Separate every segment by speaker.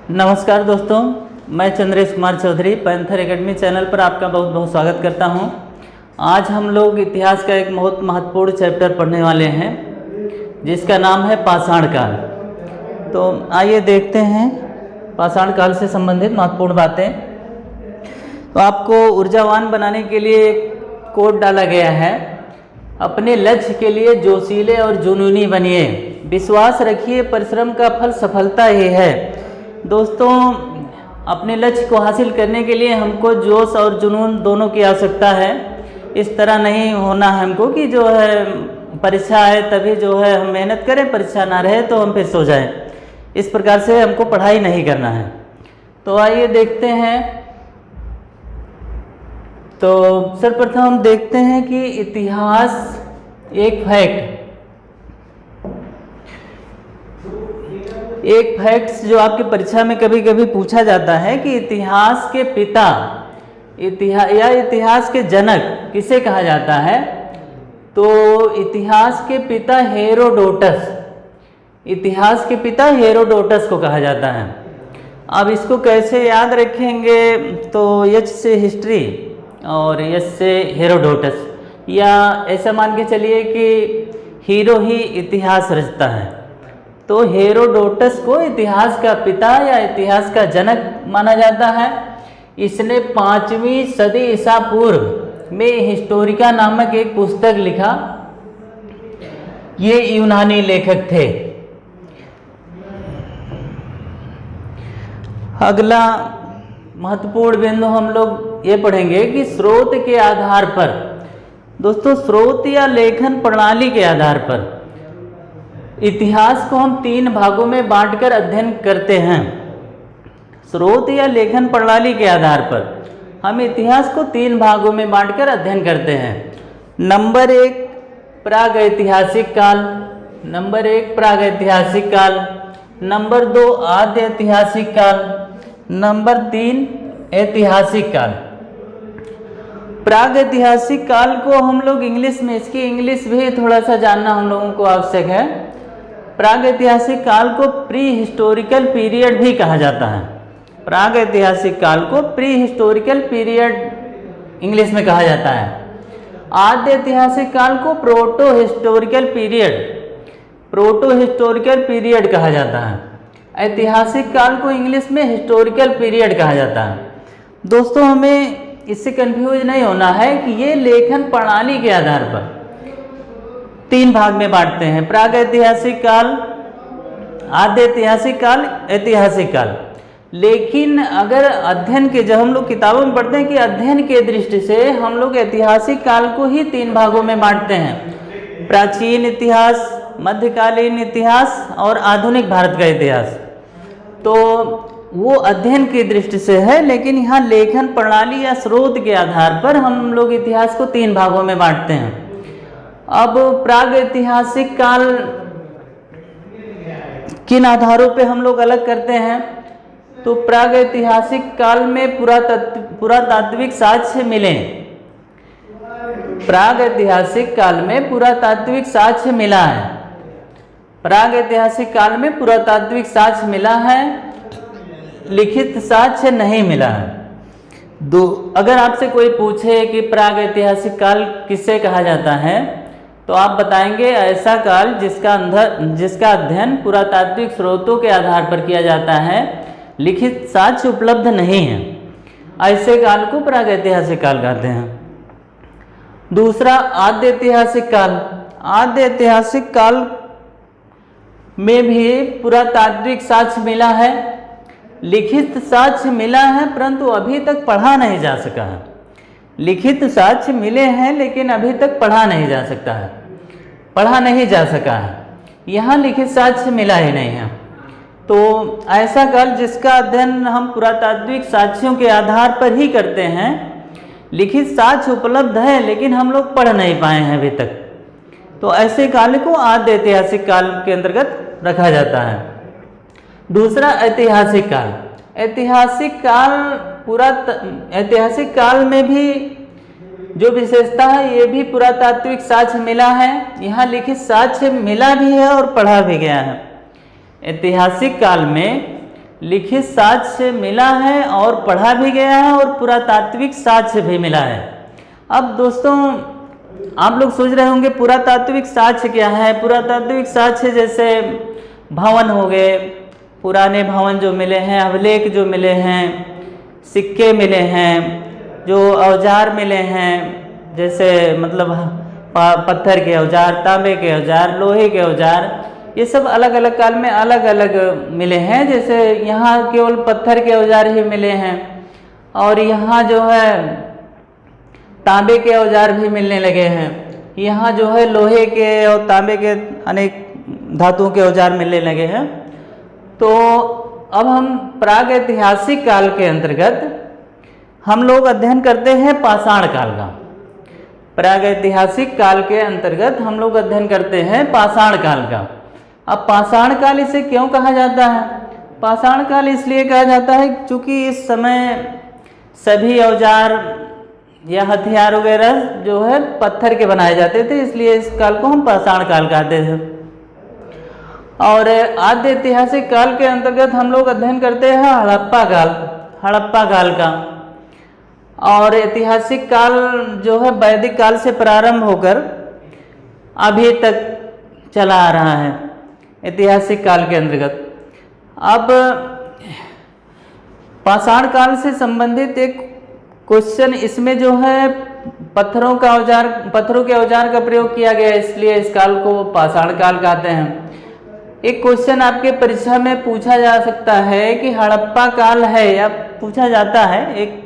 Speaker 1: नमस्कार दोस्तों, मैं Chandresh Kumar Chaudhary Panther Academy channel पर आपका बहुत बहुत स्वागत करता हूं। आज हम लोग इतिहास का एक बहुत महत्वपूर्ण चैप्टर पढ़ने वाले हैं जिसका नाम है पाषाण काल। तो आइए देखते हैं पाषाण काल से संबंधित महत्वपूर्ण बातें। तो आपको ऊर्जावान बनाने के लिए एक कोड डाला गया है, अपने लक्ष्य के लिए जोशीले और जुनूनी बनिए, विश्वास रखिए, परिश्रम का फल सफलता ही है। दोस्तों, अपने लक्ष्य को हासिल करने के लिए हमको जोश और जुनून दोनों की आवश्यकता है। इस तरह नहीं होना है हमको कि जो है परीक्षा है तभी जो है हम मेहनत करें, परीक्षा ना रहे तो हम फिर सो जाएं। इस प्रकार से हमको पढ़ाई नहीं करना है। तो आइए देखते हैं। तो सर्वप्रथम हम देखते हैं कि इतिहास एक फैक्ट्स जो आपकी परीक्षा में कभी कभी पूछा जाता है कि इतिहास के पिता इतिहास के जनक किसे कहा जाता है। तो इतिहास के पिता इतिहास के पिता हेरोडोटस को कहा जाता है। अब इसको कैसे याद रखेंगे? तो एच से हिस्ट्री और एच से हेरोडोटस, या ऐसा मान के चलिए कि हीरो ही इतिहास रचता है। तो हेरोडोटस को इतिहास का पिता या इतिहास का जनक माना जाता है। इसने 5वीं सदी ईसा पूर्व में हिस्टोरिका नामक एक पुस्तक लिखा। ये यूनानी लेखक थे। अगला महत्वपूर्ण बिंदु हम लोग ये पढ़ेंगे कि स्रोत के आधार पर, दोस्तों स्रोत या लेखन प्रणाली के आधार पर इतिहास को हम 3 भागों में बांटकर अध्ययन करते हैं। स्रोत या लेखन प्रणाली के आधार पर हम इतिहास को 3 भागों में बांटकर अध्ययन करते हैं। नंबर 1 प्रागैतिहासिक काल, नंबर 2 आद्य ऐतिहासिक काल, नंबर 3 ऐतिहासिक काल। प्रागैतिहासिक काल को हम लोग इंग्लिश में, इसकी इंग्लिश भी थोड़ा सा जानना हम लोगों को आवश्यक है। प्रागैतिहासिक काल को प्री हिस्टोरिकल पीरियड भी कहा जाता है। प्रागैतिहासिक काल को प्री हिस्टोरिकल पीरियड इंग्लिश में कहा जाता है। आद्य ऐतिहासिक काल को प्रोटो हिस्टोरिकल पीरियड कहा जाता है। ऐतिहासिक काल को इंग्लिश में हिस्टोरिकल पीरियड कहा जाता है। दोस्तों, हमें इससे कंफ्यूज नहीं होना है कि ये लेखन प्रणाली के आधार पर 3 भाग में बांटते हैं, प्रागैतिहासिक काल, आद्य ऐतिहासिक काल, ऐतिहासिक काल। लेकिन अगर अध्ययन के, जब हम लोग किताबों में पढ़ते हैं कि अध्ययन के दृष्टि से हम लोग ऐतिहासिक काल को ही 3 भागों में बांटते हैं, प्राचीन इतिहास, मध्यकालीन इतिहास और आधुनिक भारत का इतिहास। तो वो अध्ययन की दृष्टि से है, लेकिन यहाँ लेखन प्रणाली या स्रोत के आधार पर हम लोग इतिहास को 3 भागों में बांटते हैं। अब प्रागैतिहासिक काल किन आधारों पे हम लोग अलग करते हैं? तो प्रागैतिहासिक काल में पुरातात्विक साक्ष्य मिले। प्रागैतिहासिक काल में पुरातात्विक साक्ष्य मिला है। प्रागैतिहासिक काल में पुरातात्विक साक्ष्य मिला है, लिखित साक्ष्य नहीं मिला है। अगर आपसे कोई पूछे कि प्रागैतिहासिक काल किसे कहा जाता है, तो आप बताएंगे ऐसा काल जिसका अध्ययन पुरातात्विक स्रोतों के आधार पर किया जाता है, लिखित साक्ष्य उपलब्ध नहीं है। ऐसे काल को प्रागैतिहासिक काल कहते हैं। दूसरा, आद्य ऐतिहासिक काल। आद्य ऐतिहासिक काल में भी पुरातात्विक साक्ष्य मिला है, लिखित साक्ष्य मिला है, परंतु अभी तक पढ़ा नहीं जा सका है। लिखित साक्ष्य मिले हैं लेकिन अभी तक पढ़ा नहीं जा सका है। यहाँ लिखित साक्ष्य मिला ही नहीं है। तो ऐसा काल जिसका अध्ययन हम पुरातात्विक साक्ष्यों के आधार पर ही करते हैं, लिखित साक्ष्य उपलब्ध है लेकिन हम लोग पढ़ नहीं पाए हैं अभी तक, तो ऐसे काल को आद्य ऐतिहासिक काल के अंतर्गत रखा जाता है। दूसरा, ऐतिहासिक काल। ऐतिहासिक काल में भी जो विशेषता है, ये भी पुरातात्विक साक्ष्य मिला है, यहाँ लिखित साक्ष्य मिला भी है और पढ़ा भी गया है। ऐतिहासिक काल में लिखित साक्ष्य से मिला है और पढ़ा भी गया है और पुरातात्विक साक्ष्य से भी मिला है। अब दोस्तों आप लोग सोच रहे होंगे पुरातात्विक साक्ष्य क्या है। पुरातात्विक साक्ष्य जैसे भवन हो गए, पुराने भवन जो मिले हैं, अभिलेख जो मिले हैं, सिक्के मिले हैं, जो औजार मिले हैं, जैसे मतलब पत्थर के औजार, तांबे के औजार, लोहे के औजार, ये सब अलग अलग काल में अलग अलग मिले हैं। जैसे यहाँ केवल पत्थर के औजार ही मिले हैं और यहाँ जो है तांबे के औजार भी मिलने लगे हैं। यहाँ जो है लोहे के और तांबे के अनेक धातुओं के औजार मिलने लगे हैं। तो अब हम प्राग ऐतिहासिक काल के अंतर्गत हम लोग अध्ययन करते हैं पाषाण काल का। प्राग ऐतिहासिक काल के अंतर्गत हम लोग अध्ययन करते हैं पाषाण काल का। अब पाषाण काल इसे क्यों कहा जाता है? पाषाण काल इसलिए कहा जाता है क्योंकि इस समय सभी औजार या हथियार वगैरह जो है पत्थर के बनाए जाते थे, इसलिए इस काल को हम पाषाण काल कहते थे। और आद्य ऐतिहासिक काल के अंतर्गत हम लोग अध्ययन करते हैं हड़प्पा काल का। और ऐतिहासिक काल जो है वैदिक काल से प्रारंभ होकर अभी तक चला आ रहा है ऐतिहासिक काल के अंतर्गत। अब पाषाण काल से संबंधित एक क्वेश्चन इसमें जो है पत्थरों के औजार का प्रयोग किया गया, इसलिए इस काल को पाषाण काल कहते हैं। एक क्वेश्चन आपके परीक्षा में पूछा जा सकता है कि हड़प्पा काल है, या पूछा जाता है, एक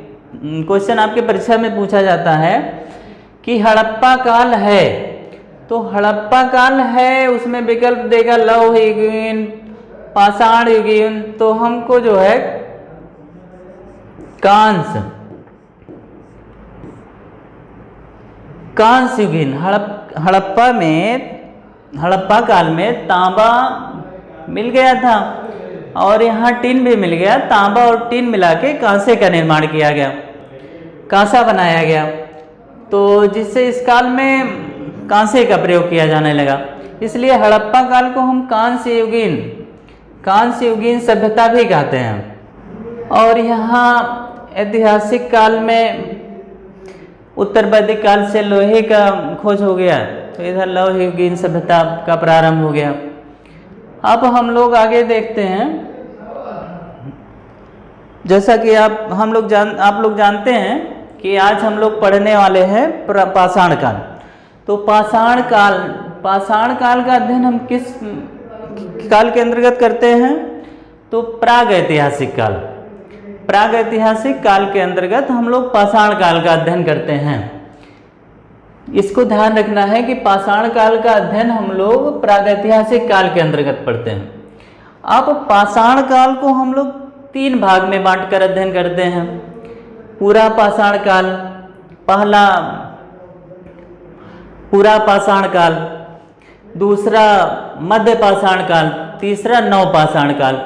Speaker 1: क्वेश्चन आपके परीक्षा में पूछा जाता है कि हड़प्पा काल है, तो हड़प्पा काल है उसमें विकल्प देगा लौह युगीन, पाषाण युगीन। तो हमको जो है कांस युगीन, हड़प्पा काल में तांबा मिल गया था और यहाँ टिन भी मिल गया। तांबा और टिन मिला के कांसे का निर्माण किया गया, कांसा बनाया गया, तो जिससे इस काल में कांसे का प्रयोग किया जाने लगा। इसलिए हड़प्पा काल को हम कांस्य युगीन सभ्यता भी कहते हैं। और यहाँ ऐतिहासिक काल में उत्तर वैदिक काल से लोहे का खोज हो गया, तो इधर लौह युगीन सभ्यता का प्रारंभ हो गया। अब हम लोग आगे देखते हैं, जैसा कि आप लोग जानते हैं कि आज हम लोग पढ़ने वाले हैं पाषाण काल। तो पाषाण काल का अध्ययन हम किस काल के अंतर्गत करते हैं? तो प्राग ऐतिहासिक काल के अंतर्गत हम लोग पाषाण काल का अध्ययन करते हैं। इसको ध्यान रखना है कि पाषाण काल का अध्ययन हम लोग प्रागैतिहासिक काल के अंतर्गत पढ़ते हैं। अब पाषाण काल को हम लोग 3 भाग में बांटकर अध्ययन करते हैं। पूरा पाषाण काल, पहला पूरा पाषाण काल, दूसरा मध्य पाषाण काल, तीसरा नव पाषाण काल।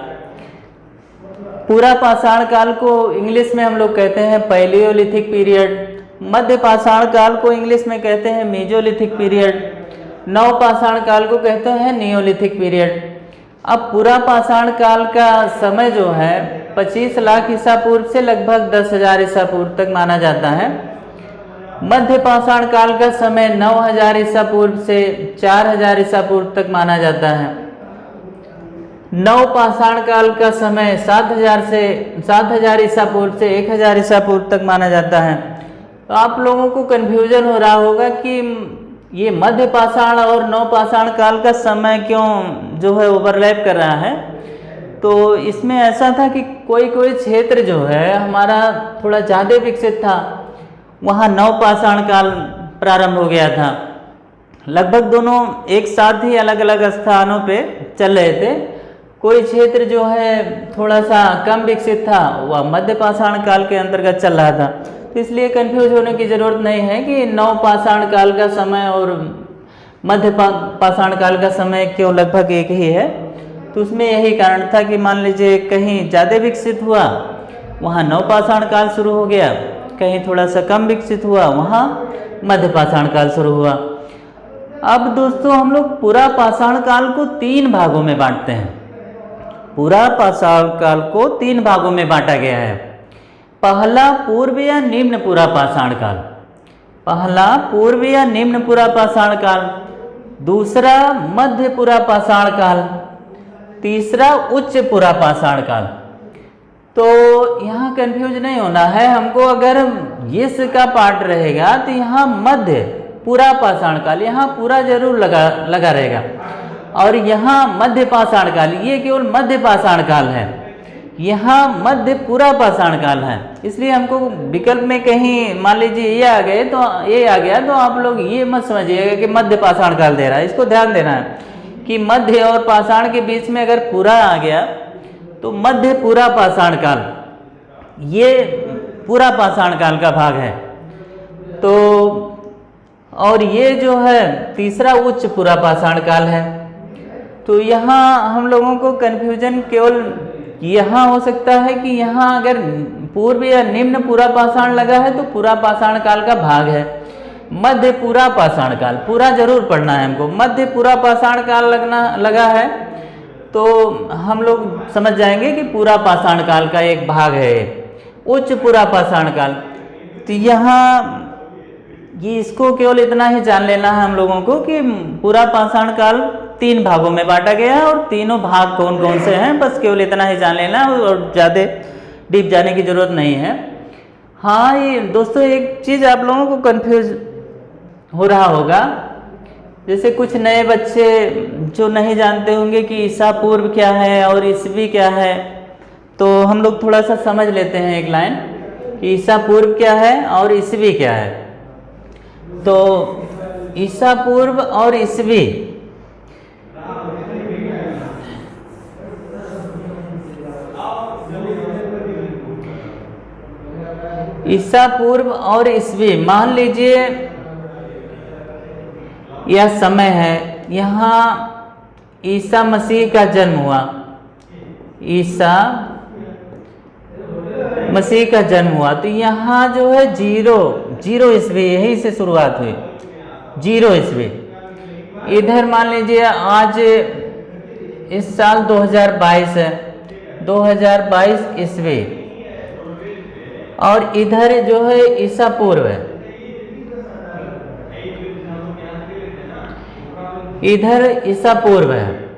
Speaker 1: पूरा पाषाण काल को इंग्लिश में हम लोग कहते हैं पैलियोलिथिक पीरियड, मध्य पाषाण काल को इंग्लिश में कहते हैं मेजोलिथिक पीरियड, नव पाषाण काल को कहते हैं नियोलिथिक पीरियड। अब पूरा पाषाण काल का समय जो है 25 लाख ईसा पूर्व से लगभग 10,000 ईसा पूर्व तक माना जाता है। मध्य पाषाण काल का समय 9,000 ईसा पूर्व से 4,000 ईसा पूर्व तक माना जाता है। नव पाषाण काल का समय 7,000 ईसा पूर्व से 1,000 ईसा पूर्व तक माना जाता है। तो आप लोगों को कन्फ्यूजन हो रहा होगा कि ये मध्य पाषाण और नव पाषाण काल का समय क्यों जो है ओवरलैप कर रहा है। तो इसमें ऐसा था कि कोई क्षेत्र जो है हमारा थोड़ा ज़्यादा विकसित था, वहाँ नव पाषाण काल प्रारंभ हो गया था। लगभग दोनों एक साथ ही अलग अलग स्थानों पे चल रहे थे। कोई क्षेत्र जो है थोड़ा सा कम विकसित था, वह मध्य पाषाण काल के अंतर्गत चल रहा था। तो इसलिए कंफ्यूज होने की ज़रूरत नहीं है कि नव पाषाण काल का समय और मध्य पाषाण काल का समय क्यों लगभग एक ही है। तो उसमें यही कारण था कि मान लीजिए कहीं ज़्यादा विकसित हुआ वहाँ नव पाषाण काल शुरू हो गया, कहीं थोड़ा सा कम विकसित हुआ वहाँ मध्य पाषाण काल शुरू हुआ। अब दोस्तों हम लोग पूरा पाषाण काल को 3 भागों में बांटते हैं। पूरा पाषाण काल को 3 भागों में बांटा गया है। पहला पूर्व या निम्न पूरा पाषाण काल, पहला पूर्व या निम्न पूरा पाषाण काल, दूसरा मध्य पूरा पाषाण काल, तीसरा उच्च पूरा पाषाण काल। तो यहाँ कंफ्यूज नहीं होना है हमको, अगर यस का पार्ट रहेगा तो यहाँ मध्य पूरा पाषाण काल, यहाँ पूरा जरूर लगा रहेगा, और यहाँ मध्य पाषाण काल, ये केवल मध्य पाषाण काल है, यहाँ मध्य पूरा पाषाण काल है। इसलिए हमको विकल्प में कहीं मान लीजिए ये आ गए तो ये आ गया, तो आप लोग ये मत समझिएगा कि मध्य पाषाण काल दे रहा है। इसको ध्यान देना है कि मध्य और पाषाण के बीच में अगर पूरा आ गया तो मध्य पूरा पाषाण काल, ये पूरा पाषाण काल का भाग है। तो और ये जो है तीसरा उच्च पूरा पाषाण काल है। तो यहाँ हम लोगों को कन्फ्यूजन केवल यहाँ हो सकता है कि यहाँ अगर पूर्व या निम्न पूरा पाषाण लगा है तो पूरा पाषाण काल का भाग है। मध्य पूरा पाषाण काल, पूरा जरूर पढ़ना है हमको। मध्य पूरा पाषाण काल लगा है तो हम लोग समझ जाएंगे कि पूरा पाषाण काल का एक भाग है। उच्च पूरा पाषाण काल, तो यहाँ ये इसको केवल इतना ही जान लेना है हम लोगों को कि पूरा पाषाण काल 3 भागों में बांटा गया है, और तीनों भाग कौन कौन से हैं, बस केवल इतना ही जान लेना है और ज़्यादा डीप जाने की ज़रूरत नहीं है। हाँ ये दोस्तों एक चीज़ आप लोगों को कंफ्यूज हो रहा होगा, जैसे कुछ नए बच्चे जो नहीं जानते होंगे कि ईसा पूर्व क्या है और ईसवी क्या है, तो हम लोग थोड़ा सा समझ लेते हैं एक लाइन कि ईसा पूर्व क्या है और ईसवी क्या है। तो ईसा पूर्व और ईसवी, ईसा पूर्व और ईसवी, मान लीजिए यह समय है, यहाँ ईसा मसीह का जन्म हुआ, ईसा मसीह का जन्म हुआ, तो यहाँ जो है 0 ईस्वी, यही से शुरुआत हुई, 0 ईस्वी। इधर मान लीजिए आज इस साल 2022 है, 2022 ईस्वी, और इधर जो है ईसा पूर्व है, इधर ईसा पूर्व है,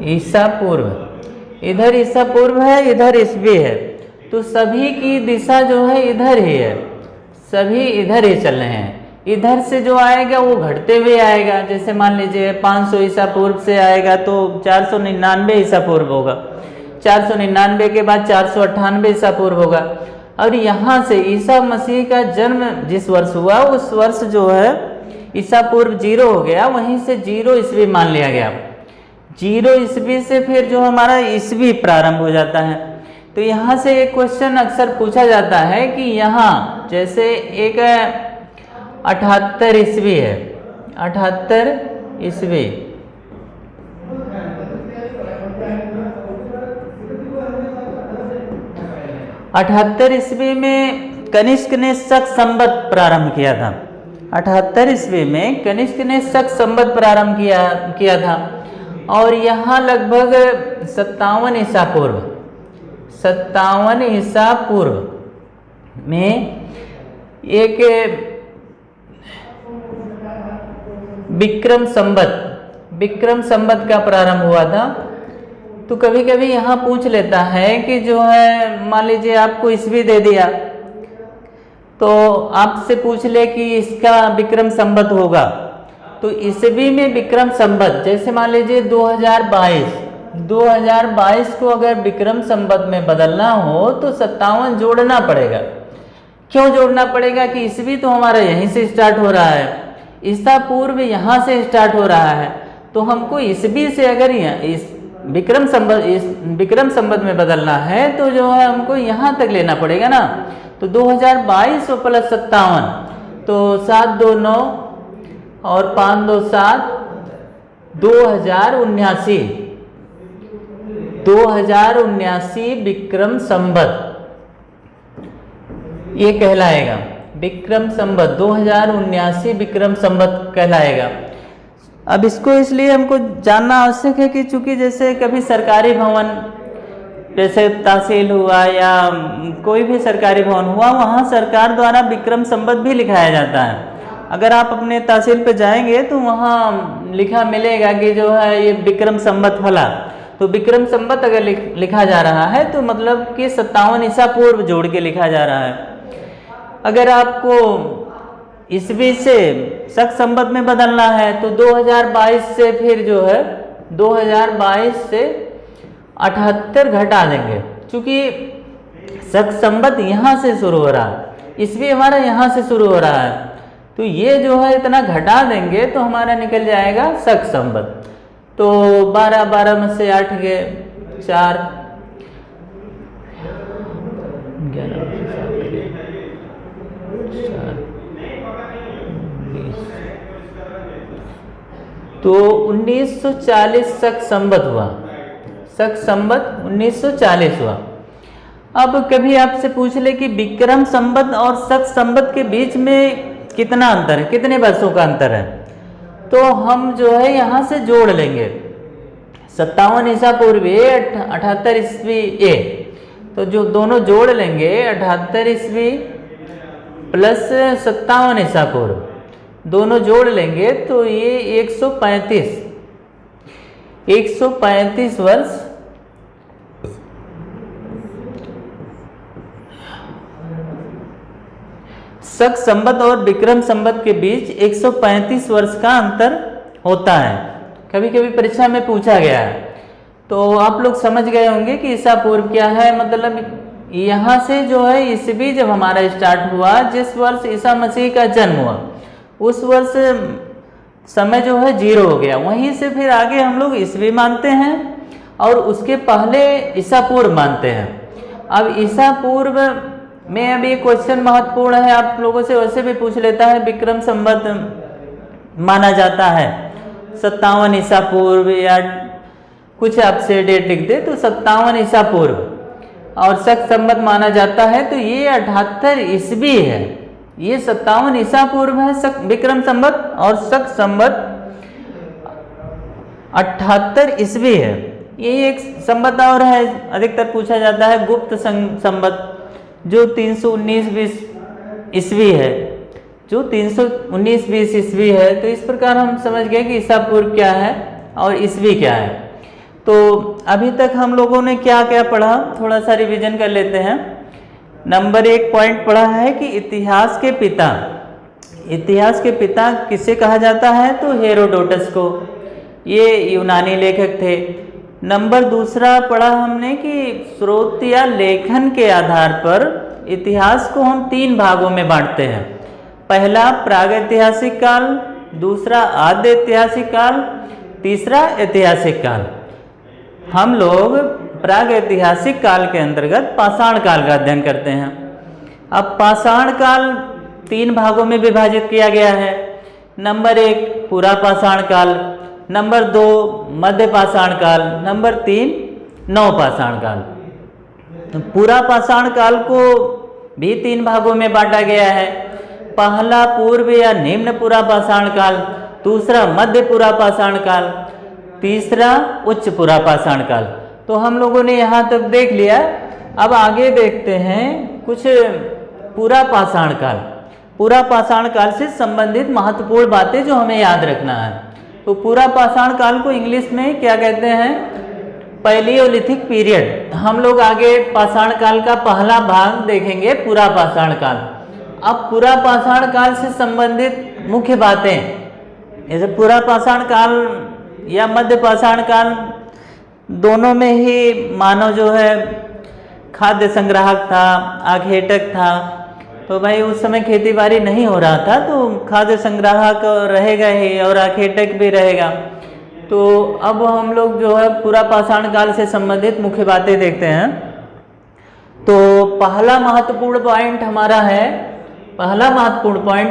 Speaker 1: ईसा पूर्व, इधर ईसा पूर्व है, इधर ईसवी है। तो सभी की दिशा जो है इधर ही है, सभी इधर ही चल रहे हैं। इधर से जो आएगा वो घटते हुए आएगा, जैसे मान लीजिए 500 ईसा पूर्व से आएगा तो 499 ईसा पूर्व होगा, 499 के बाद 498 ईसा पूर्व होगा। और यहाँ से ईसा मसीह का जन्म जिस वर्ष हुआ उस वर्ष जो है ईसा पूर्व 0 हो गया, वहीं से 0 ईस्वी मान लिया गया। 0 ईस्वी से फिर जो हमारा ईस्वी प्रारंभ हो जाता है। तो यहाँ से एक क्वेश्चन अक्सर पूछा जाता है कि यहाँ जैसे एक 78 ईस्वी है, 78 ईस्वी, ईस्वी में कनिष्क ने शक संवत प्रारंभ किया था। 78 ईस्वी में कनिष्क ने शक संवत प्रारंभ किया था, और यहाँ लगभग 57 ईसा पूर्व, 57 ईसा पूर्व में एक विक्रम संवत का प्रारंभ हुआ था। तो कभी कभी यहाँ पूछ लेता है कि जो है मान लीजिए आपको ईस्वी दे दिया तो आपसे पूछ ले कि इसका विक्रम संवत होगा, तो ईस्वी में विक्रम संवत, जैसे मान लीजिए 2022 को अगर विक्रम संवत में बदलना हो तो 57 जोड़ना पड़ेगा। क्यों जोड़ना पड़ेगा कि ईस्वी तो हमारा यहीं से स्टार्ट हो रहा है, ईसा पूर्व यहाँ से स्टार्ट हो रहा है, तो हमको ईस्वी से अगर इस विक्रम संवत में बदलना है तो जो है हमको यहाँ तक लेना पड़ेगा ना। तो 2022 प्लस 57, तो 7 2 9 और 5 2 7, 2079 विक्रम संवत ये कहलाएगा। विक्रम संवत 2079 विक्रम संवत कहलाएगा। अब इसको इसलिए हमको जानना आवश्यक है कि चूंकि जैसे कभी सरकारी भवन, जैसे तहसील हुआ या कोई भी सरकारी भवन हुआ, वहाँ सरकार द्वारा विक्रम संवत भी लिखाया जाता है। अगर आप अपने तहसील पे जाएंगे तो वहाँ लिखा मिलेगा कि जो है ये विक्रम संवत फला। तो विक्रम संवत अगर लिखा जा रहा है तो मतलब कि 57 ईसा पूर्व जोड़ के लिखा जा रहा है। अगर आपको ईस्वी से शक संवत में बदलना है तो 2022 से फिर जो है 2022 से 78 घटा देंगे, क्योंकि शक संवत यहाँ से शुरू हो रहा है, ईस्वी हमारा यहाँ से शुरू हो रहा है, तो ये जो है इतना घटा देंगे तो हमारा निकल जाएगा शक संवत। तो 12 में से 8 गए 4, 11 में से 7 गए 4, 20, तो 1940 शक संवत हुआ। शक संवत 1940 हुआ। अब कभी आपसे पूछ ले कि विक्रम संवत और शक संवत के बीच में कितना अंतर है, कितने वर्षों का अंतर है, तो हम जो है यहाँ से जोड़ लेंगे 57 ईसा पूर्व ए 78 ईस्वी ए, तो जो दोनों जोड़ लेंगे 78 ईस्वी प्लस 57 ईसा पूर्व, दोनों जोड़ लेंगे तो ये 135 वर्ष शक संवत और विक्रम संवत के बीच 135 वर्ष का अंतर होता है। कभी कभी परीक्षा में पूछा गया है, तो आप लोग समझ गए होंगे कि ईसा पूर्व क्या है। मतलब यहाँ से जो है ईस्वी जब हमारा स्टार्ट हुआ, जिस वर्ष ईसा मसीह का जन्म हुआ उस वर्ष समय जो है 0 हो गया, वहीं से फिर आगे हम लोग ईस्वी मानते हैं और उसके पहले ईसा पूर्व मानते हैं। अब ईसा पूर्व में अभी क्वेश्चन महत्वपूर्ण है, आप लोगों से वैसे भी पूछ लेता है, विक्रम संवत माना जाता है 57 ईसा पूर्व या कुछ आपसे डेट लिख दे तो 57 ईसा पूर्व, और शक संवत माना जाता है तो ये 78 ईस्वी है। ये 57 ईसा पूर्व है विक्रम संवत और शक संवत 78 ईस्वी है। ये एक संवत और है, अधिकतर पूछा जाता है गुप्त संवत, जो 319-20 ईस्वी है, जो 319-20 ईस्वी है। तो इस प्रकार हम समझ गए कि ईसा पूर्व क्या है और ईस्वी क्या है। तो अभी तक हम लोगों ने क्या क्या पढ़ा, थोड़ा सा रिवीजन कर लेते हैं। नंबर 1 पॉइंट पढ़ा है कि इतिहास के पिता, इतिहास के पिता किसे कहा जाता है, तो हेरोडोटस को, ये यूनानी लेखक थे। नंबर 2 पढ़ा हमने कि स्रोत या लेखन के आधार पर इतिहास को हम 3 भागों में बांटते हैं। पहला प्रागैतिहासिक काल, दूसरा आद्य ऐतिहासिक काल, तीसरा ऐतिहासिक काल। हम लोग प्रागैतिहासिक काल के अंतर्गत पाषाण काल का अध्ययन करते हैं। अब पाषाण काल 3 भागों में विभाजित किया गया है। नंबर 1 पूरा पाषाण काल, नंबर 2 मध्य पाषाण काल, नंबर 3 नव पाषाण काल। पूरा पाषाण काल को भी 3 भागों में बांटा गया है। पहला पूर्व या निम्न पूरा पाषाण काल, दूसरा मध्य पूरा पाषाण काल, तीसरा उच्च पूरा पाषाण काल। तो हम लोगों ने यहाँ तक देख लिया। अब आगे देखते हैं कुछ पूरा पाषाण काल। पूरा पाषाण काल से संबंधित महत्वपूर्ण बातें जो हमें याद रखना है। तो पूरा पाषाण काल को इंग्लिश में क्या कहते हैं, पैलियोलिथिक पीरियड। हम लोग आगे पाषाण काल का पहला भाग देखेंगे, पूरा पाषाण काल। अब पूरा पाषाण काल से संबंधित मुख्य बातें, जैसे पूरा पाषाण काल या मध्य पाषाण काल, दोनों में ही मानव जो है खाद्य संग्राहक था, आखेटक था। तो भाई उस समय खेती बाड़ी नहीं हो रहा था, तो खाद्य संग्राहक रहेगा ही और आखेटक भी रहेगा। तो अब हम लोग जो है पूरा पाषाण काल से संबंधित मुख्य बातें देखते हैं। तो पहला महत्वपूर्ण पॉइंट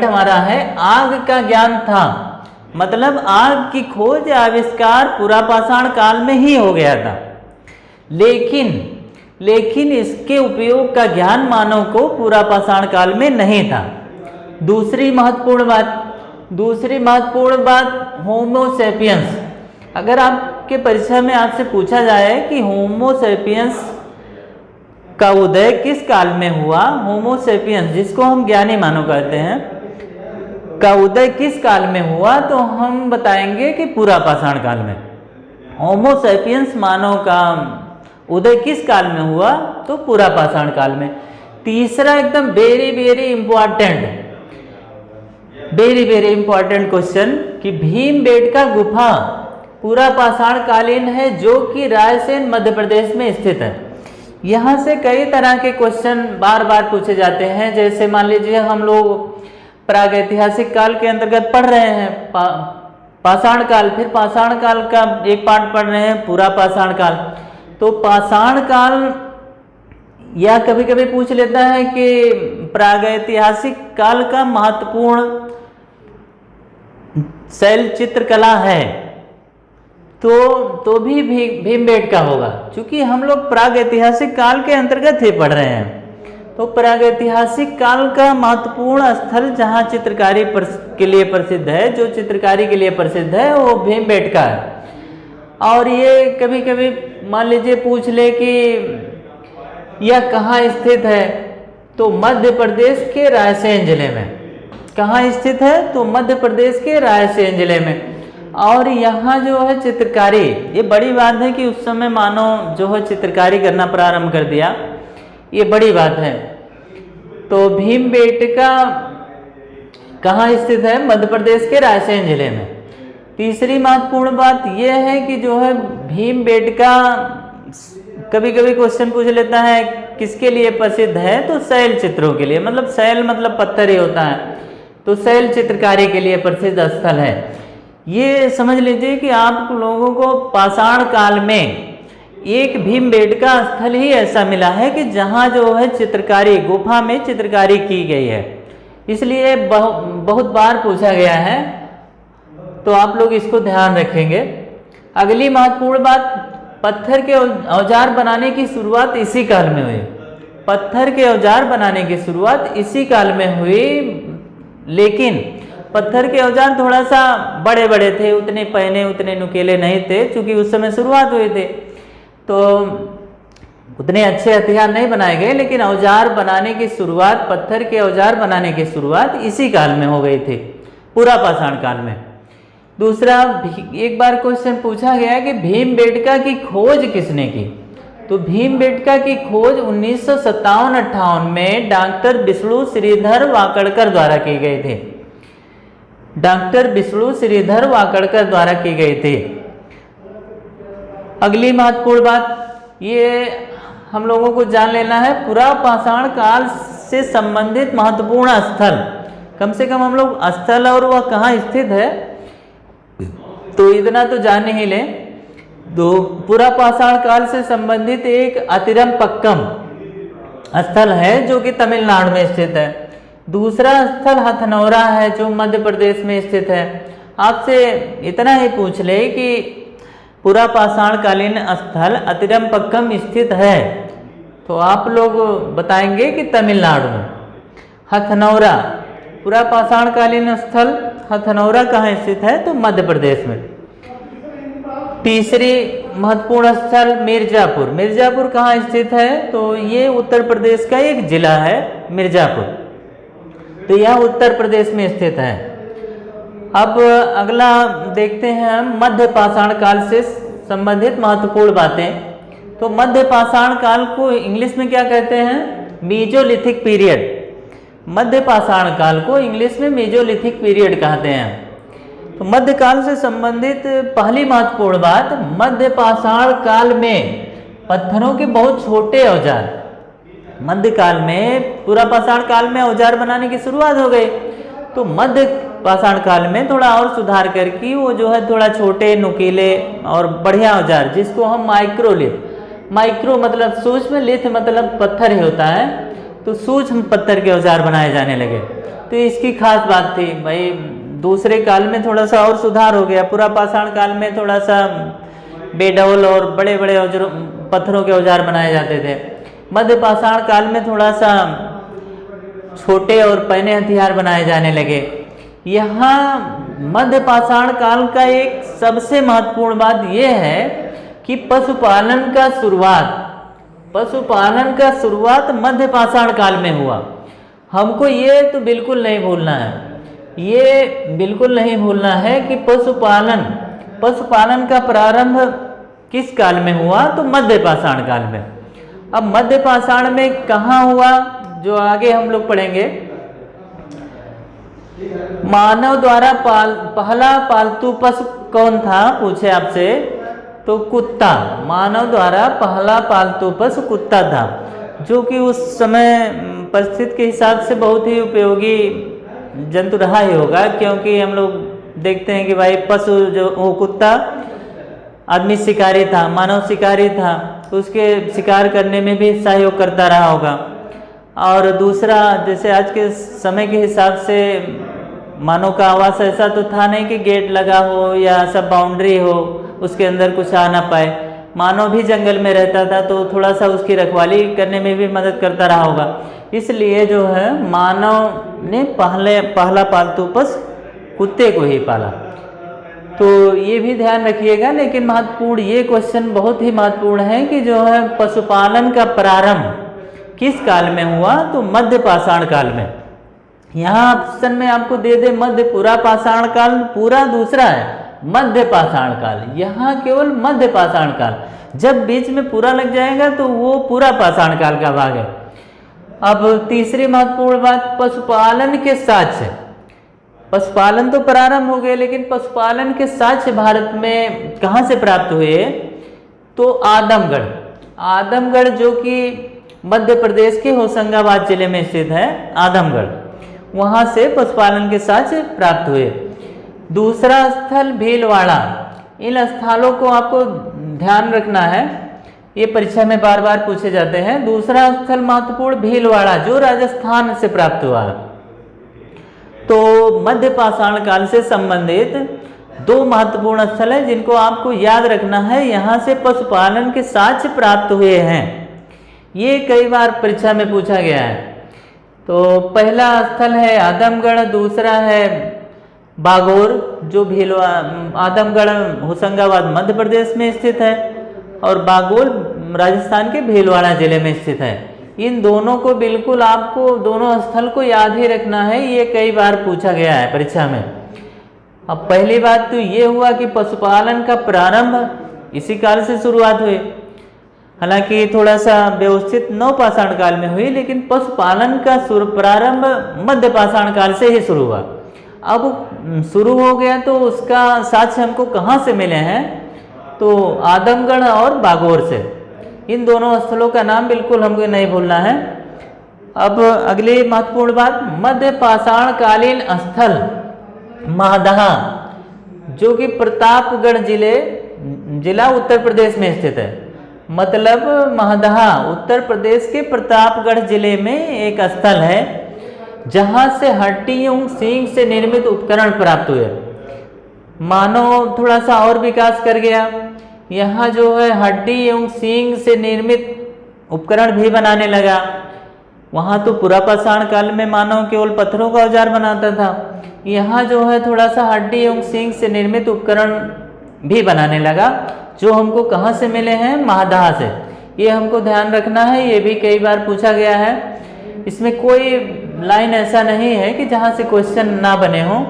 Speaker 1: हमारा है आग का ज्ञान था। मतलब आग की खोज या आविष्कार पूरा पाषाण काल में ही हो गया था, लेकिन इसके उपयोग का ज्ञान मानव को पूरा पाषाण काल में नहीं था। दूसरी महत्वपूर्ण बात, दूसरी महत्वपूर्ण बात होमोसेपियंस। अगर आपके परीक्षा में आपसे पूछा जाए कि होमोसेपियंस का उदय किस काल में हुआ, होमोसेपियंस जिसको हम ज्ञानी मानव कहते हैं का उदय किस काल में हुआ, तो हम बताएंगे कि पूरा पाषाण काल में। होमोसेपियंस मानव का उदय किस काल में हुआ, तो पूरा पाषाण काल में। तीसरा एकदम वेरी वेरी इंपॉर्टेंट क्वेश्चन कि भीमबेटका गुफा पूरा पाषाण कालीन है जो कि रायसेन मध्य प्रदेश में स्थित है। यहाँ से कई तरह के क्वेश्चन बार बार पूछे जाते हैं। जैसे मान लीजिए हम लोग प्रागैतिहासिक काल के अंतर्गत पढ़ रहे हैं पाषाण काल, फिर पाषाण काल का एक पार्ट पढ़ रहे हैं पूरा पाषाण काल। तो पाषाण काल या कभी कभी पूछ लेता है कि प्रागैतिहासिक काल का महत्वपूर्ण शैल चित्रकला है, तो भी भीमबेटका होगा, क्योंकि हम लोग प्रागैतिहासिक काल के अंतर्गत ही पढ़ रहे हैं। तो प्रागैतिहासिक काल का महत्वपूर्ण स्थल जहाँ चित्रकारी के लिए प्रसिद्ध है, जो चित्रकारी के लिए प्रसिद्ध है, वो भीमबेटका है। और ये कभी कभी मान लीजिए पूछ ले कि यह कहाँ स्थित है, तो मध्य प्रदेश के रायसेन जिले में। कहाँ स्थित है, तो मध्य प्रदेश के रायसेन जिले में। और यहाँ जो है चित्रकारी, ये बड़ी बात है कि उस समय मानव जो है चित्रकारी करना प्रारंभ कर दिया, ये बड़ी बात है। तो भीमबेटका कहाँ स्थित है, मध्य प्रदेश के रायसेन जिले में। तीसरी महत्वपूर्ण बात यह है कि जो है भीमबेटका कभी कभी क्वेश्चन पूछ लेता है किसके लिए प्रसिद्ध है, तो शैल चित्रों के लिए, मतलब शैल मतलब पत्थर ही होता है, तो शैल चित्रकारी के लिए प्रसिद्ध स्थल है। ये समझ लीजिए कि आप लोगों को पाषाण काल में एक भीमबेटका स्थल ही ऐसा मिला है कि जहाँ जो है चित्रकारी, गुफा में चित्रकारी की गई है, इसलिए बहुत बार पूछा गया है, तो आप लोग इसको ध्यान रखेंगे। अगली महत्वपूर्ण बात, पत्थर के औजार बनाने की शुरुआत इसी काल में हुई। पत्थर के औजार बनाने की शुरुआत इसी काल में हुई, लेकिन पत्थर के औजार थोड़ा सा बड़े बड़े थे, उतने पहने उतने नुकीले नहीं थे, क्योंकि उस समय शुरुआत हुई थे, तो उतने अच्छे हथियार नहीं बनाए गए। लेकिन औजार बनाने की शुरुआत, पत्थर के औजार बनाने की शुरुआत इसी काल में हो गई थी, पूरा पाषाण काल में। दूसरा, एक बार क्वेश्चन पूछा गया कि भीमबेटका की खोज किसने की, तो भीमबेटका की खोज 1957-58 में डॉक्टर विष्णु श्रीधर वाकड़कर द्वारा की गई थी। डॉक्टर विष्णु श्रीधर वाकड़कर द्वारा की गई थी। अगली महत्वपूर्ण बात, ये हम लोगों को जान लेना है पूरा पाषाण काल से संबंधित महत्वपूर्ण स्थल। कम से कम हम लोग स्थल और वह कहाँ स्थित है तो इतना तो जान ही लें। तो पूरा पाषाण काल से संबंधित एक अतिरमपक्कम स्थल है जो कि तमिलनाडु में स्थित है। दूसरा स्थल हथनौरा है जो मध्य प्रदेश में स्थित है। आपसे इतना ही पूछ ले कि पूरा पाषाण कालीन स्थल अतिरमपक्कम स्थित है, तो आप लोग बताएंगे कि तमिलनाडु में। हथनौरा, पूरा पाषाण कालीन स्थल हथनौरा कहाँ स्थित है, तो मध्य प्रदेश में। तीसरी महत्वपूर्ण स्थल मिर्जापुर। मिर्जापुर कहाँ स्थित है, तो ये उत्तर प्रदेश का एक जिला है मिर्जापुर, तो यह उत्तर प्रदेश में स्थित है। अब अगला देखते हैं हम मध्य पाषाण काल से संबंधित महत्वपूर्ण बातें। तो मध्य पाषाण काल को इंग्लिश में क्या कहते हैं, मीजोलिथिक पीरियड। मध्य पाषाण काल को इंग्लिश में मीजोलिथिक पीरियड कहते हैं। तो मध्य काल से संबंधित पहली महत्वपूर्ण बात, मध्य पाषाण काल में पत्थरों के बहुत छोटे औजार, मध्य काल में पूरा पाषाण काल में औजार बनाने की शुरुआत हो गई, तो मध्य पाषाण काल में थोड़ा और सुधार करके वो जो है थोड़ा छोटे नुकीले और बढ़िया औजार, जिसको हम माइक्रो मतलब सूक्ष्म, लिथ मतलब पत्थर ही होता है, तो सूक्ष्म पत्थर के औजार बनाए जाने लगे। तो इसकी खास बात थी भाई, दूसरे काल में थोड़ा सा और सुधार हो गया। पूरा पाषाण काल में थोड़ा सा बेडौल और बड़े बड़े पत्थरों के औजार बनाए जाते थे। मध्य पाषाण काल में थोड़ा सा छोटे और पैने हथियार बनाए जाने लगे। यहाँ मध्य पाषाण काल का एक सबसे महत्वपूर्ण बात यह है कि पशुपालन का शुरुआत मध्य पाषाण काल में हुआ। हमको ये तो बिल्कुल नहीं भूलना है, ये बिल्कुल नहीं भूलना है कि पशुपालन का प्रारंभ किस काल में हुआ, तो मध्य पाषाण काल में। अब मध्य पाषाण में कहाँ हुआ, जो आगे हम लोग पढ़ेंगे। मानव द्वारा पहला पालतू पशु कौन था, पूछे आपसे, तो कुत्ता। मानव द्वारा पहला पालतू पशु कुत्ता था, जो कि उस समय परिस्थिति के हिसाब से बहुत ही उपयोगी जंतु रहा ही होगा, क्योंकि हम लोग देखते हैं कि भाई पशु जो वो कुत्ता, आदमी शिकारी था, मानव शिकारी था, तो उसके शिकार करने में भी सहयोग करता रहा होगा। और दूसरा, जैसे आज के समय के हिसाब से मानव का आवास ऐसा तो था नहीं कि गेट लगा हो या सब बाउंड्री हो, उसके अंदर कुछ आ ना पाए। मानव भी जंगल में रहता था, तो थोड़ा सा उसकी रखवाली करने में भी मदद करता रहा होगा। इसलिए जो है मानव ने पहला पालतू पशु कुत्ते को ही पाला। तो ये भी ध्यान रखिएगा। लेकिन महत्वपूर्ण ये क्वेश्चन बहुत ही महत्वपूर्ण है कि जो है पशुपालन का प्रारंभ किस काल में हुआ, तो मध्य पाषाण काल में। यहाँ ऑप्शन में आपको दे दे मध्य पूरा पाषाण काल, पूरा दूसरा है मध्य पाषाण काल, यहाँ केवल मध्य पाषाण काल। जब बीच में पूरा लग जाएगा तो वो पूरा पाषाण काल का भाग है। अब तीसरी महत्वपूर्ण बात, पशुपालन के साक्ष्य। पशुपालन तो प्रारंभ हो गए, लेकिन पशुपालन के साक्ष्य भारत में कहाँ से प्राप्त हुए, तो आदमगढ़ जो कि मध्य प्रदेश के होशंगाबाद जिले में स्थित है, आदमगढ़, वहाँ से पशुपालन के साक्ष्य प्राप्त हुए। दूसरा स्थल भीलवाड़ा। इन स्थलों को आपको ध्यान रखना है, ये परीक्षा में बार बार पूछे जाते हैं। दूसरा स्थल महत्वपूर्ण भीलवाड़ा, जो राजस्थान से प्राप्त हुआ। तो मध्य पाषाण काल से संबंधित दो महत्वपूर्ण स्थल है जिनको आपको याद रखना है। यहाँ से पशुपालन के साक्ष्य प्राप्त हुए हैं, ये कई बार परीक्षा में पूछा गया है। तो पहला स्थल है आदमगढ़, दूसरा है बागोर, जो आदमगढ़ होशंगाबाद मध्य प्रदेश में स्थित है, और बागोर राजस्थान के भीलवाड़ा जिले में स्थित है। इन दोनों को बिल्कुल आपको, दोनों स्थल को याद ही रखना है, ये कई बार पूछा गया है परीक्षा में। अब पहली बात तो ये हुआ कि पशुपालन का प्रारंभ इसी काल से शुरुआत हुई। हालांकि थोड़ा सा व्यवस्थित नवपाषाण काल में हुई, लेकिन पशुपालन का प्रारंभ मध्य पाषाण काल से ही शुरू हुआ। अब शुरू हो गया तो उसका साक्ष्य हमको कहाँ से मिले हैं, तो आदमगढ़ और बागोर से। इन दोनों स्थलों का नाम बिल्कुल हमको नहीं भूलना है। अब अगली महत्वपूर्ण बात, मध्य पाषाण कालीन स्थल महदहा, जो कि प्रतापगढ़ जिला उत्तर प्रदेश में स्थित है। मतलब महदहा उत्तर प्रदेश के प्रतापगढ़ जिले में एक स्थल है, जहाँ से हड्डी एवं सींग से निर्मित उपकरण प्राप्त हुए। मानव थोड़ा सा और विकास कर गया, यहाँ जो है हड्डी एवं सींग से निर्मित उपकरण भी बनाने लगा। वहाँ तो पूरा पाषाण काल में मानव केवल पत्थरों का औजार बनाता था, यहाँ जो है थोड़ा सा हड्डी एवं सींग से निर्मित उपकरण भी बनाने लगा, जो हमको कहाँ से मिले हैं, महदहा से। ये हमको ध्यान रखना है, ये भी कई बार पूछा गया है। इसमें कोई लाइन ऐसा नहीं है कि जहाँ से क्वेश्चन ना बने हों,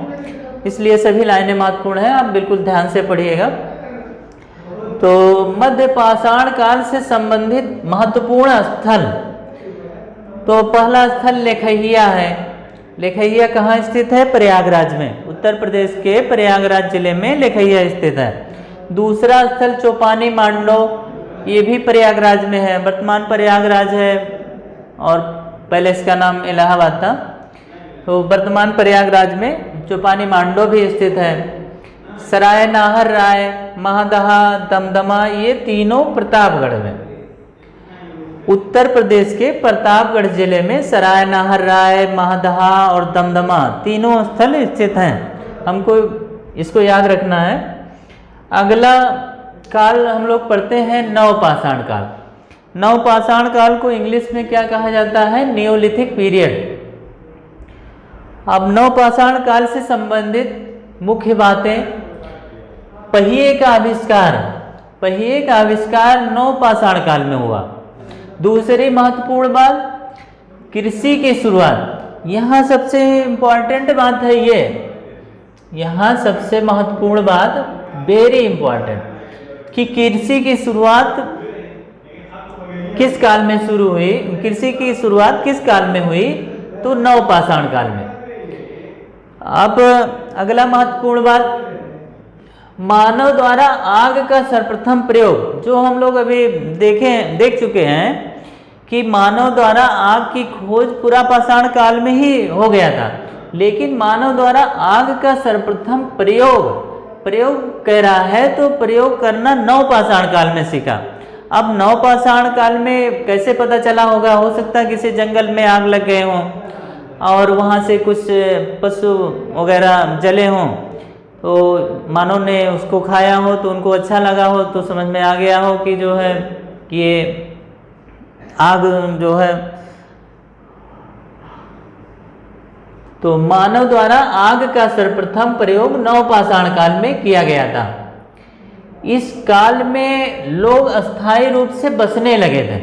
Speaker 1: इसलिए सभी लाइनें महत्वपूर्ण हैं, आप बिल्कुल ध्यान से पढ़िएगा। तो मध्य पाषाण काल से संबंधित महत्वपूर्ण स्थल, तो पहला स्थल लेखैया है। लेखैया कहाँ स्थित है, प्रयागराज में, उत्तर प्रदेश के प्रयागराज जिले में लेखैया स्थित है। दूसरा स्थल चौपानी मांडलो, ये भी प्रयागराज में है, वर्तमान प्रयागराज है और पहले इसका नाम इलाहाबाद था। तो वर्तमान प्रयागराज में चौपानी मांडलो भी स्थित है। सराय नाहर राय, महदहा, दमदमा, ये तीनों प्रतापगढ़ में, उत्तर प्रदेश के प्रतापगढ़ जिले में सराय नाहर राय, महदहा और दमदमा तीनों स्थल स्थित हैं। हमको इसको याद रखना है। अगला काल हम लोग पढ़ते हैं नवपाषाण काल। नवपाषाण काल को इंग्लिश में क्या कहा जाता है, नियोलिथिक पीरियड। अब नवपाषाण काल से संबंधित मुख्य बातें, पहिए का आविष्कार नवपाषाण काल में हुआ। दूसरी महत्वपूर्ण बात, कृषि की शुरुआत। यहाँ सबसे इम्पोर्टेंट बात है ये, यहाँ सबसे महत्वपूर्ण बात, वेरी इंपॉर्टेंट, कि कृषि की शुरुआत किस काल में शुरू हुई, कृषि की शुरुआत किस काल में हुई, तो नवपाषाण काल में। अब अगला महत्वपूर्ण बात, मानव द्वारा आग का सर्वप्रथम प्रयोग, जो हम लोग अभी देख चुके हैं कि मानव द्वारा आग की खोज पुरापाषाण काल में ही हो गया था, लेकिन मानव द्वारा आग का सर्वप्रथम प्रयोग कह रहा है तो प्रयोग करना नवपाषाण काल में सीखा। अब नवपाषाण काल में कैसे पता चला होगा, हो सकता है किसी जंगल में आग लग गए हों और वहाँ से कुछ पशु वगैरह जले हों, तो मानव ने उसको खाया हो तो उनको अच्छा लगा हो, तो समझ में आ गया हो कि जो है कि ये आग जो है, तो मानव द्वारा आग का सर्वप्रथम प्रयोग नवपाषाण काल में किया गया था। इस काल में लोग अस्थायी रूप से बसने लगे थे।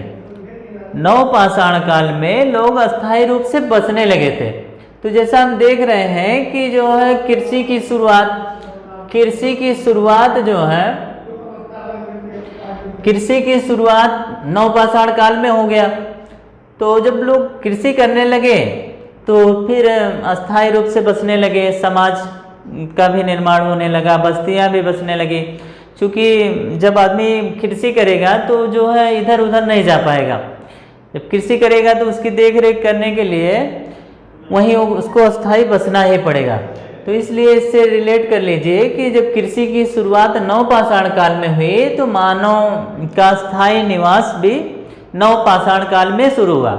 Speaker 1: नवपाषाण काल में लोग अस्थायी रूप से बसने लगे थे। तो जैसा हम देख रहे हैं कि जो है कृषि की शुरुआत नवपाषाण काल में हो गया। तो जब लोग कृषि करने लगे तो फिर अस्थायी रूप से बसने लगे, समाज का भी निर्माण होने लगा, बस्तियां भी बसने लगी। क्योंकि जब आदमी कृषि करेगा तो जो है इधर उधर नहीं जा पाएगा, जब कृषि करेगा तो उसकी देख रेख करने के लिए वहीं उसको अस्थायी बसना ही पड़ेगा। तो इसलिए इससे रिलेट कर लीजिए कि जब कृषि की शुरुआत नवपाषाण काल में हुई तो मानव का स्थायी निवास भी नवपाषाण काल में शुरू हुआ।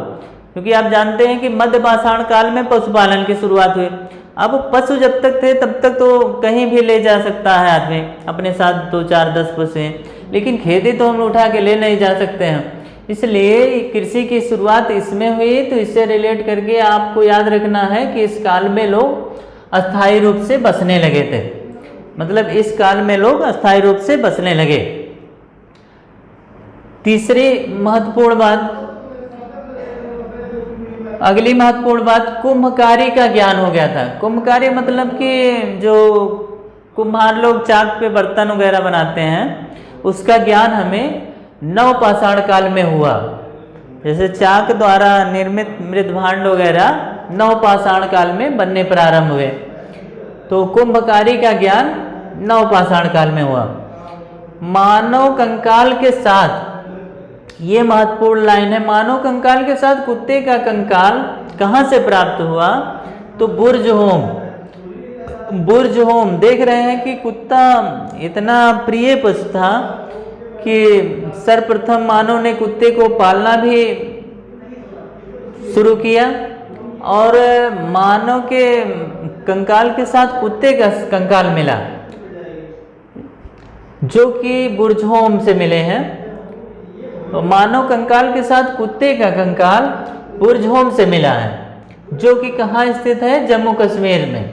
Speaker 1: क्योंकि आप जानते हैं कि मध्यपाषाण काल में पशुपालन की शुरुआत हुई। अब पशु जब तक थे तब तक तो कहीं भी ले जा सकता है आदमी अपने साथ 2, 4, 10 पशु, लेकिन खेती तो हम उठा के ले नहीं जा सकते हैं। इसलिए कृषि की शुरुआत इसमें हुई। तो इससे रिलेट करके आपको याद रखना है कि इस काल में लोग अस्थायी रूप से बसने लगे थे, मतलब इस काल में लोग अस्थायी रूप से बसने लगे। तीसरी महत्वपूर्ण बात, अगली महत्वपूर्ण बात, कुम्भकारी का ज्ञान हो गया था। कुम्भकारी मतलब कि जो कुम्हार लोग चाक पे बर्तन वगैरह बनाते हैं, उसका ज्ञान हमें नवपाषाण काल में हुआ। जैसे चाक द्वारा निर्मित मृदभांड वगैरह नवपाषाण काल में बनने प्रारंभ हुए। तो कुम्भकारी का ज्ञान नवपाषाण काल में हुआ। मानव कंकाल के साथ, ये महत्वपूर्ण लाइन है, मानव कंकाल के साथ कुत्ते का कंकाल कहाँ से प्राप्त हुआ, तो बुर्ज होम। देख रहे हैं कि कुत्ता इतना प्रिय पशु था कि सर्वप्रथम मानव ने कुत्ते को पालना भी शुरू किया और मानव के कंकाल के साथ कुत्ते का कंकाल मिला, जो कि बुर्ज होम से मिले हैं। तो मानव कंकाल के साथ कुत्ते का कंकाल बुर्ज होम से मिला है, जो कि कहाँ स्थित है, जम्मू कश्मीर में।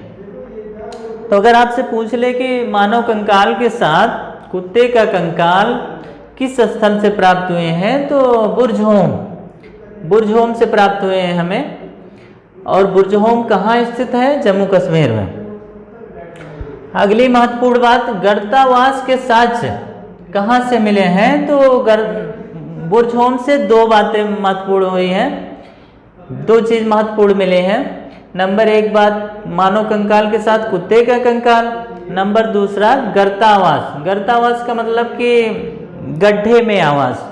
Speaker 1: तो अगर आपसे पूछ ले कि मानव कंकाल के साथ कुत्ते का कंकाल किस स्थल से प्राप्त हुए हैं, तो बुर्ज होम से प्राप्त हुए हैं हमें। और बुर्ज होम कहाँ स्थित है, जम्मू कश्मीर में। अगली महत्वपूर्ण बात, गर्तावास के साक्ष्य कहाँ से मिले हैं, तो बुर्ज होम से 2 बातें महत्वपूर्ण हुई हैं, 2 चीज महत्वपूर्ण मिले हैं। नंबर 1 बात, मानव कंकाल के साथ कुत्ते का कंकाल। नंबर 2 गर्तावास। गर्तावास का मतलब कि गड्ढे में आवास,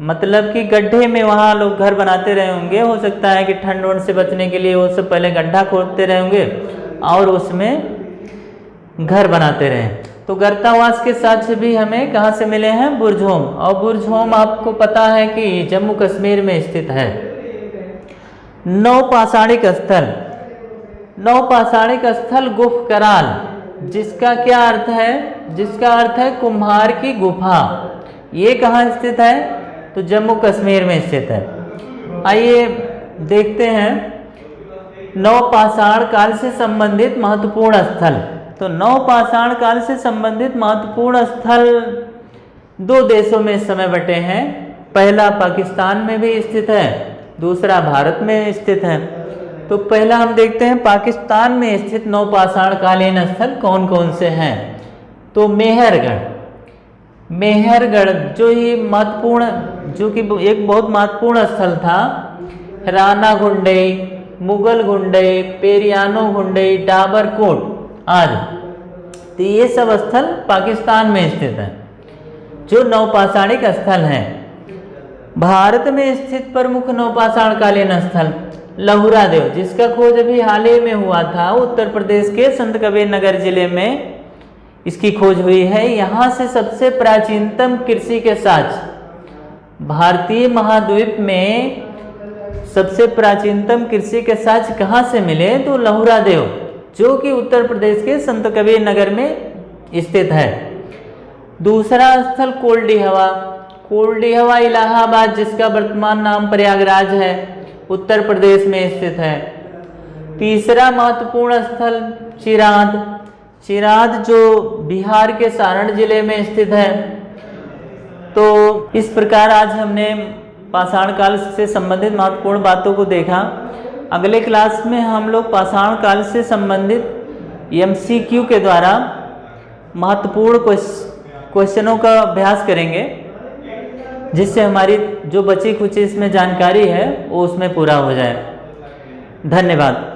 Speaker 1: मतलब कि गड्ढे में वहाँ लोग घर बनाते रहे होंगे। हो सकता है कि ठंड वंड से बचने के लिए वो सब पहले गड्ढा खोदते रहे होंगे और उसमें घर बनाते रहे। तो गर्तावास के साक्ष्य भी हमें कहाँ से मिले हैं, बुर्ज होम। और बुर्ज होम आपको पता है कि जम्मू कश्मीर में स्थित है। नवपाषाणिक स्थल गुफ कराल, जिसका क्या अर्थ है, जिसका अर्थ है कुम्हार की गुफा। ये कहाँ स्थित है, तो जम्मू कश्मीर में स्थित है। आइए देखते हैं नवपाषाण काल से संबंधित महत्वपूर्ण स्थल। तो नवपाषाण काल से संबंधित महत्वपूर्ण स्थल दो देशों में इस समय बटे हैं। पहला पाकिस्तान में भी स्थित है, दूसरा भारत में स्थित है। तो पहला हम देखते हैं पाकिस्तान में स्थित नवपाषाण कालीन स्थल कौन कौन से हैं। तो मेहरगढ़ जो ही महत्वपूर्ण, जो कि एक बहुत महत्वपूर्ण स्थल था। राना गुंडई, मुगल गुंडई, पेरियानो गुंडई, डाबरकोट आदि, तो ये सब स्थल पाकिस्तान में स्थित है जो नवपाषाणिक स्थल हैं। भारत में स्थित प्रमुख नवपाषाण कालीन स्थल लहुरा देव, जिसका खोज अभी हाल ही में हुआ था। उत्तर प्रदेश के संत कबीर नगर जिले में इसकी खोज हुई है। यहाँ से सबसे प्राचीनतम कृषि के साक्ष्य, भारतीय महाद्वीप में सबसे प्राचीनतम कृषि के साक्ष्य कहाँ से मिले, तो लहुरा देव, जो कि उत्तर प्रदेश के संत कबीर नगर में स्थित है। दूसरा स्थल कोल्डी हवा इलाहाबाद, जिसका वर्तमान नाम प्रयागराज है, उत्तर प्रदेश में स्थित है। तीसरा महत्वपूर्ण स्थल चिराद जो बिहार के सारण जिले में स्थित है। तो इस प्रकार आज हमने पाषाण काल से संबंधित महत्वपूर्ण बातों को देखा। अगले क्लास में हम लोग पाषाण काल से संबंधित MCQ के द्वारा महत्वपूर्ण क्वेश्चनों का अभ्यास करेंगे, जिससे हमारी जो बची खुची इसमें जानकारी है वो उसमें पूरा हो जाए। धन्यवाद।